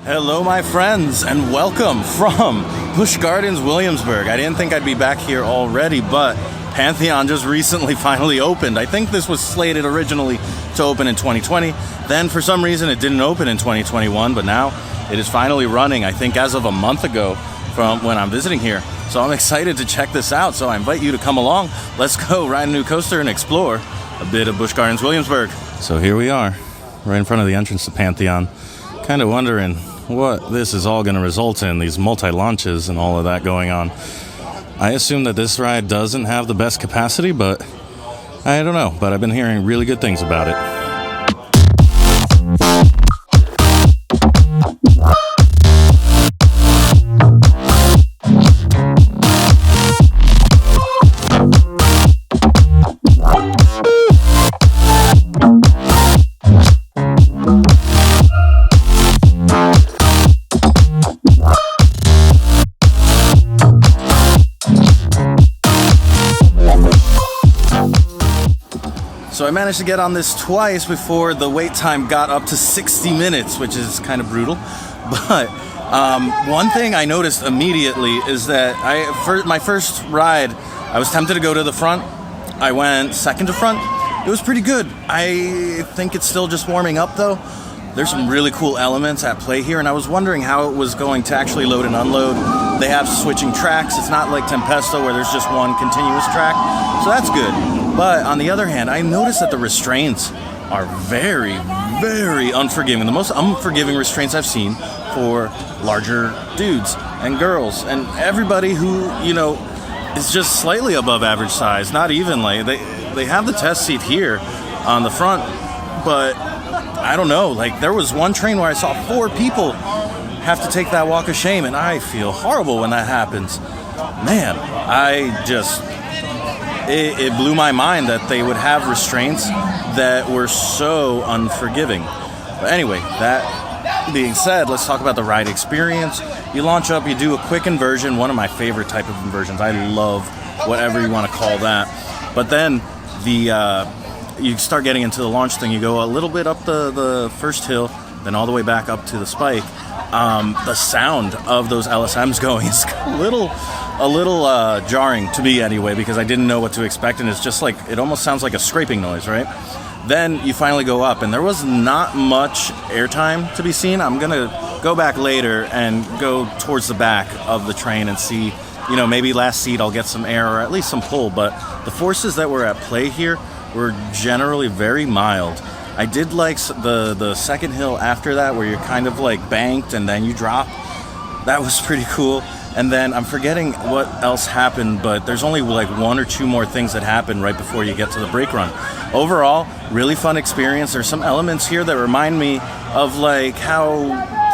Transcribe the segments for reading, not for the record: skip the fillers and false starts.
Hello, my friends, and welcome from Busch Gardens, Williamsburg. I didn't think I'd be back here already, but Pantheon just recently finally opened. I think this was slated originally to open in 2020. Then, for some reason, it didn't open in 2021, but now it is finally running, I think, as of a month ago from when I'm visiting here. So I'm excited to check this out, so I invite you to come along. Let's go ride a new coaster and explore a bit of Busch Gardens, Williamsburg. So here we are, right in front of the entrance to Pantheon. Kind of wondering what this is all going to result in, these multi-launches and all of that going on. I assume that this ride doesn't have the best capacity, but I don't know. But I've been hearing really good things about it. So I managed to get on this twice before the wait time got up to 60 minutes, which is kind of brutal. But one thing I noticed immediately is that my first ride, I was tempted to go to the front. I went second to front. It was pretty good. I think it's still just warming up though. There's some really cool elements at play here, and I was wondering how it was going to actually load and unload. They have switching tracks. It's not like Tempesto where there's just one continuous track, so that's good. But on the other hand, I noticed that the restraints are very, very unforgiving. The most unforgiving restraints I've seen for larger dudes and girls and everybody who, is just slightly above average size, not even like they have the test seat here on the front, but I don't know, like there was one train where I saw 4 people have to take that walk of shame, and I feel horrible when that happens. Man, it blew my mind that they would have restraints that were so unforgiving. But anyway, that being said, let's talk about the ride experience. You launch up, you do a quick inversion, one of my favorite type of inversions. I love whatever you want to call that. But then you start getting into the launch thing. You go a little bit up the first hill, then all the way back up to the spike. The sound of those LSMs going is a little jarring to me anyway, because I didn't know what to expect, and it's just like, it almost sounds like a scraping noise, right? Then you finally go up, and there was not much airtime to be seen. I'm gonna go back later and go towards the back of the train and see, maybe last seat I'll get some air or at least some pull, but the forces that were at play here were generally very mild. I did like the second hill after that, where you're kind of like banked and then you drop. That was pretty cool. And then I'm forgetting what else happened, but there's only like 1 or 2 more things that happen right before you get to the brake run. Overall, really fun experience. There's some elements here that remind me of like how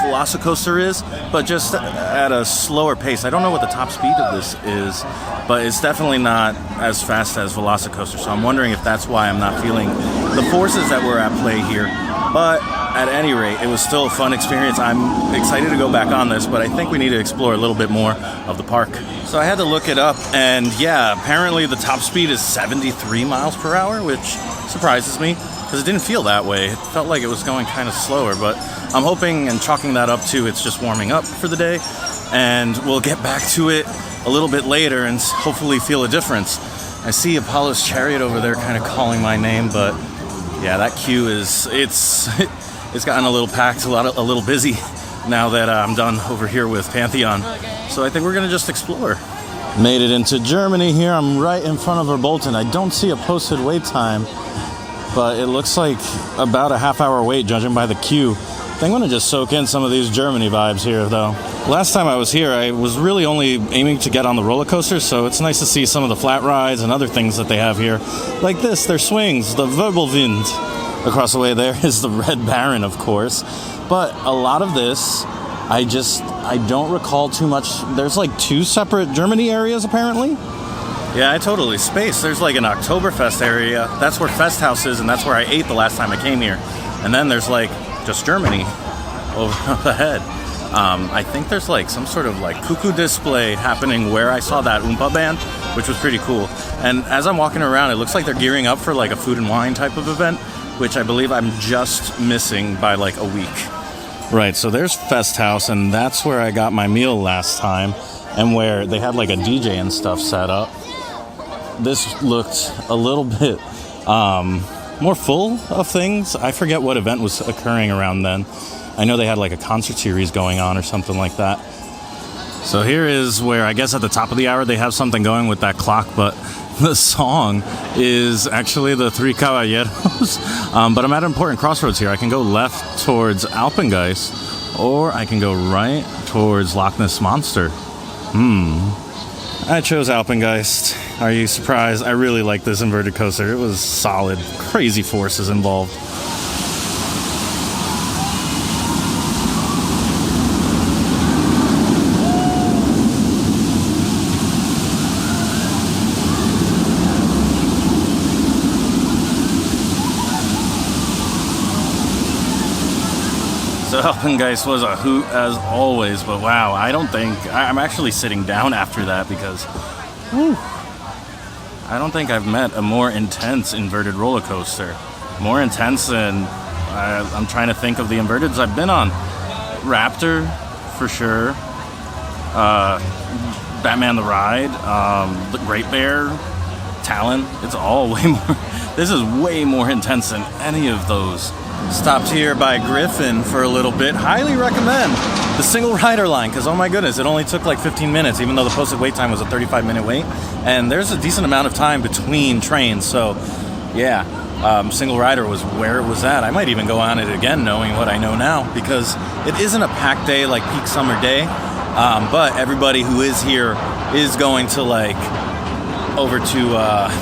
Velocicoaster is, but just at a slower pace. I don't know what the top speed of this is, but it's definitely not as fast as Velocicoaster. So I'm wondering if that's why I'm not feeling the forces that were at play here. But at any rate, it was still a fun experience. I'm excited to go back on this, but I think we need to explore a little bit more of the park. So I had to look it up, and yeah, apparently the top speed is 73 miles per hour, which surprises me, because it didn't feel that way. It felt like it was going kind of slower, but I'm hoping and chalking that up to it's just warming up for the day, and we'll get back to it a little bit later and hopefully feel a difference. I see Apollo's Chariot over there kind of calling my name, but yeah, that queue it's gotten a little packed, a little busy now that I'm done over here with Pantheon. So I think we're gonna just explore. Made it into Germany here. I'm right in front of Verbolten. I don't see a posted wait time, but it looks like about a half-hour wait judging by the queue. I think I'm gonna just soak in some of these Germany vibes here though. Last time I was here, I was really only aiming to get on the roller coasters, so it's nice to see some of the flat rides and other things that they have here. Like this, their swings, the Wirbelwind. Across the way there is the Red Baron, of course. But a lot of this, I don't recall too much. There's like 2 separate Germany areas, apparently. Yeah, I totally spaced. There's like an Oktoberfest area. That's where Fest House is, and that's where I ate the last time I came here. And then there's like just Germany over up ahead. I think there's like some sort of like cuckoo display happening where I saw that Oompa band, which was pretty cool. And as I'm walking around, it looks like they're gearing up for like a food and wine type of event, which I believe I'm just missing by like a week. Right, so there's Fest House, and that's where I got my meal last time, and where they had like a DJ and stuff set up. This looked a little bit more full of things. I forget what event was occurring around then. I know they had like a concert series going on or something like that. So here is where I guess at the top of the hour they have something going with that clock, but the song is actually the Three Caballeros. But I'm at an important crossroads here. I can go left towards Alpengeist, or I can go right towards Loch Ness Monster. I chose Alpengeist. Are you surprised? I really like this inverted coaster. It was solid. Crazy forces involved. So Alpengeist was a hoot as always, but wow, I don't think, I'm actually sitting down after that because, I don't think I've met a more intense inverted roller coaster. More intense than, I'm trying to think of the inverteds I've been on. Raptor, for sure. Batman the Ride, the Great Bear, Talon. It's all way more, this is way more intense than any of those. Stopped here by Griffin for a little bit. Highly recommend the single rider line because, oh my goodness, it only took like 15 minutes, even though the posted wait time was a 35-minute wait. And there's a decent amount of time between trains. So, yeah, single rider was where it was at. I might even go on it again knowing what I know now because it isn't a packed day like peak summer day. But everybody who is here is going to like over to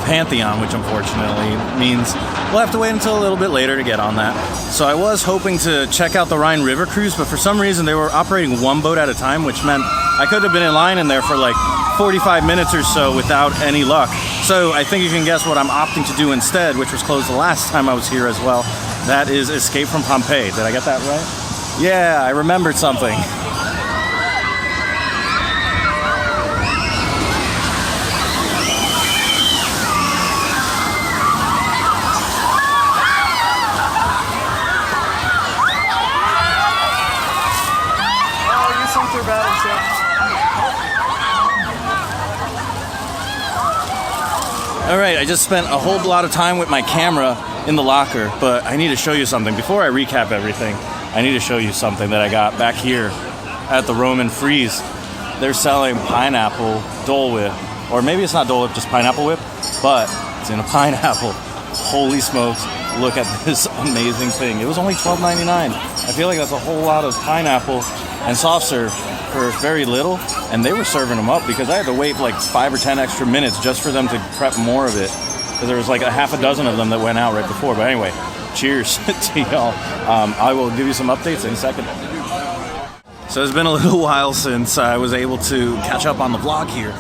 Pantheon, which unfortunately means we'll have to wait until a little bit later to get on that. So I was hoping to check out the Rhine River Cruise, but for some reason they were operating one boat at a time, which meant I could have been in line in there for like 45 minutes or so without any luck. So I think you can guess what I'm opting to do instead, which was closed the last time I was here as well. That is Escape from Pompeii. Did I get that right? Yeah, I remembered something. All right, I just spent a whole lot of time with my camera in the locker, but I need to show you something. Before I recap everything, I need to show you something that I got back here at the Roman Freeze. They're selling pineapple Dole Whip, or maybe it's not Dole Whip, just pineapple whip, but it's in a pineapple. Holy smokes, look at this amazing thing. It was only $12.99. I feel like that's a whole lot of pineapple and soft serve for very little, and they were serving them up because I had to wait like 5 or 10 extra minutes just for them to prep more of it because there was like a half a dozen of them that went out right before. But anyway, cheers to y'all. I will give you some updates in a second. So it's been a little while since I was able to catch up on the vlog here,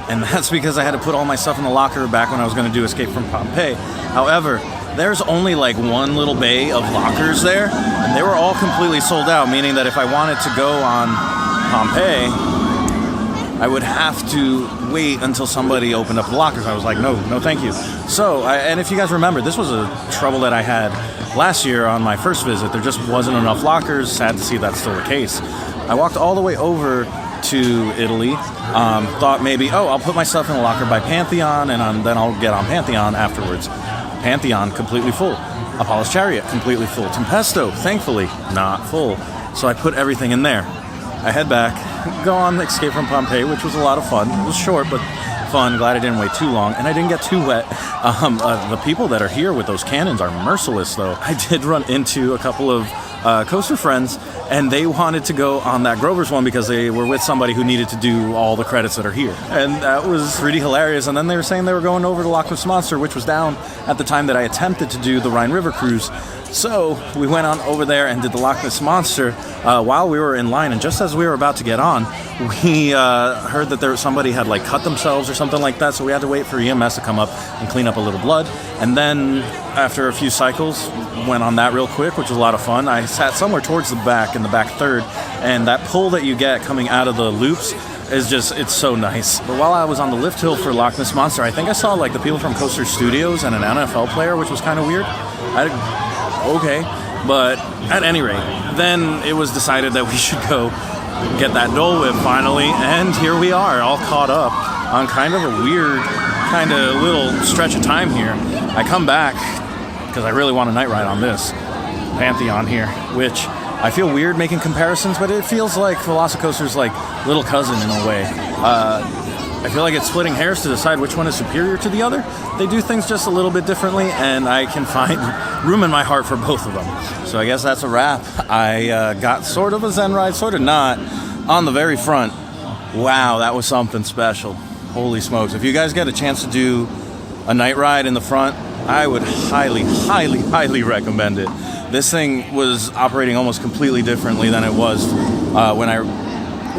and that's because I had to put all my stuff in the locker back when I was going to do Escape from Pompeii. However, there's only like one little bay of lockers there, and they were all completely sold out, meaning that if I wanted to go on Pompeii, I would have to wait until somebody opened up the lockers. I was like, no thank you. So, and if you guys remember, this was a trouble that I had last year on my first visit. There just wasn't enough lockers. Sad to see that's still the case. I walked all the way over to Italy, thought maybe, I'll put my stuff in a locker by Pantheon, and then I'll get on Pantheon afterwards. Pantheon, completely full. Apollo's Chariot, completely full. Tempesto, thankfully, not full. So I put everything in there. I head back, go on Escape from Pompeii, which was a lot of fun. It was short, but fun. Glad I didn't wait too long, and I didn't get too wet. The people that are here with those cannons are merciless, though. I did run into a couple of coaster friends, and they wanted to go on that Grover's one because they were with somebody who needed to do all the credits that are here. And that was pretty hilarious. And then they were saying they were going over to Loch Ness Monster, which was down at the time that I attempted to do the Rhine River Cruise. So we went on over there and did the Loch Ness Monster while we were in line. And just as we were about to get on, we heard that somebody had like cut themselves or something like that. So we had to wait for EMS to come up and clean up a little blood. And then after a few cycles, went on that real quick, which was a lot of fun. I sat somewhere towards the back, in the back third, and that pull that you get coming out of the loops is just, it's so nice. But while I was on the lift hill for Loch Ness Monster, I think I saw like the people from Coaster Studios and an NFL player, which was kind of weird. Okay. But at any rate, then it was decided that we should go get that Dole Whip finally, and here we are, all caught up on kind of a weird, kind of little stretch of time here. I come back because I really want a night ride on this Pantheon here, which I feel weird making comparisons, but it feels like Velocicoaster's like little cousin in a way. I feel like it's splitting hairs to decide which one is superior to the other. They do things just a little bit differently, and I can find room in my heart for both of them. So I guess that's a wrap. I got sort of a Zen ride, sort of not, on the very front. Wow, that was something special. Holy smokes. If you guys get a chance to do a night ride in the front, I would highly, highly, highly recommend it. This thing was operating almost completely differently than it was when I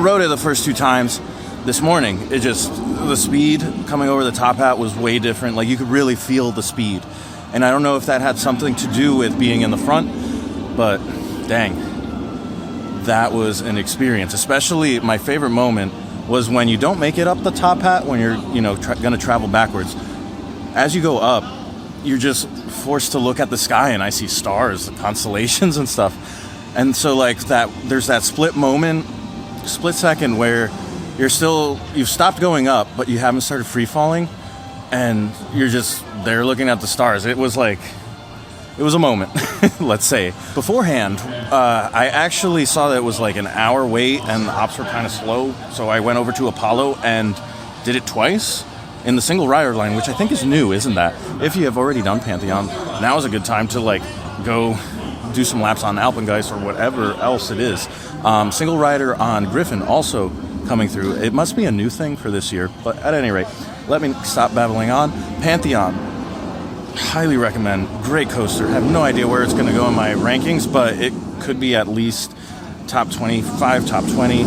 rode it the first 2 times. This morning, the speed coming over the top hat was way different. Like, you could really feel the speed. And I don't know if that had something to do with being in the front, but dang, that was an experience. Especially my favorite moment was when you don't make it up the top hat, when you're, going to travel backwards. As you go up, you're just forced to look at the sky, and I see stars, the constellations and stuff. And so like there's that split second where you've stopped going up, but you haven't started free falling, and you're just there looking at the stars. It was a moment, let's say. Beforehand, I actually saw that it was like an hour wait and the hops were kind of slow, so I went over to Apollo and did it twice in the single rider line, which I think is new, isn't that? If you have already done Pantheon, now is a good time to like go do some laps on Alpengeist or whatever else it is. Single rider on Griffin also coming through. It must be a new thing for this year, but at any rate, let me stop babbling on. Pantheon, highly recommend. Great coaster. Have no idea where it's going to go in my rankings, but it could be at least top 25, top 20.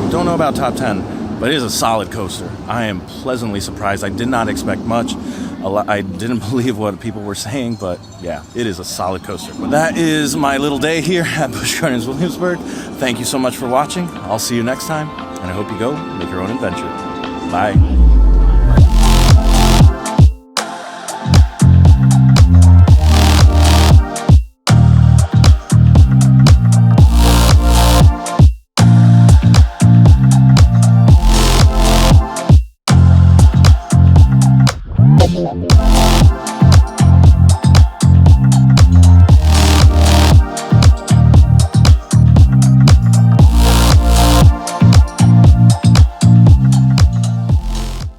Don't know about top 10, but it is a solid coaster. I am pleasantly surprised. I did not expect much. I didn't believe what people were saying, but yeah, it is a solid coaster. But that is my little day here at Busch Gardens, Williamsburg. Thank you so much for watching. I'll see you next time, and I hope you go make your own adventure. Bye. Bye.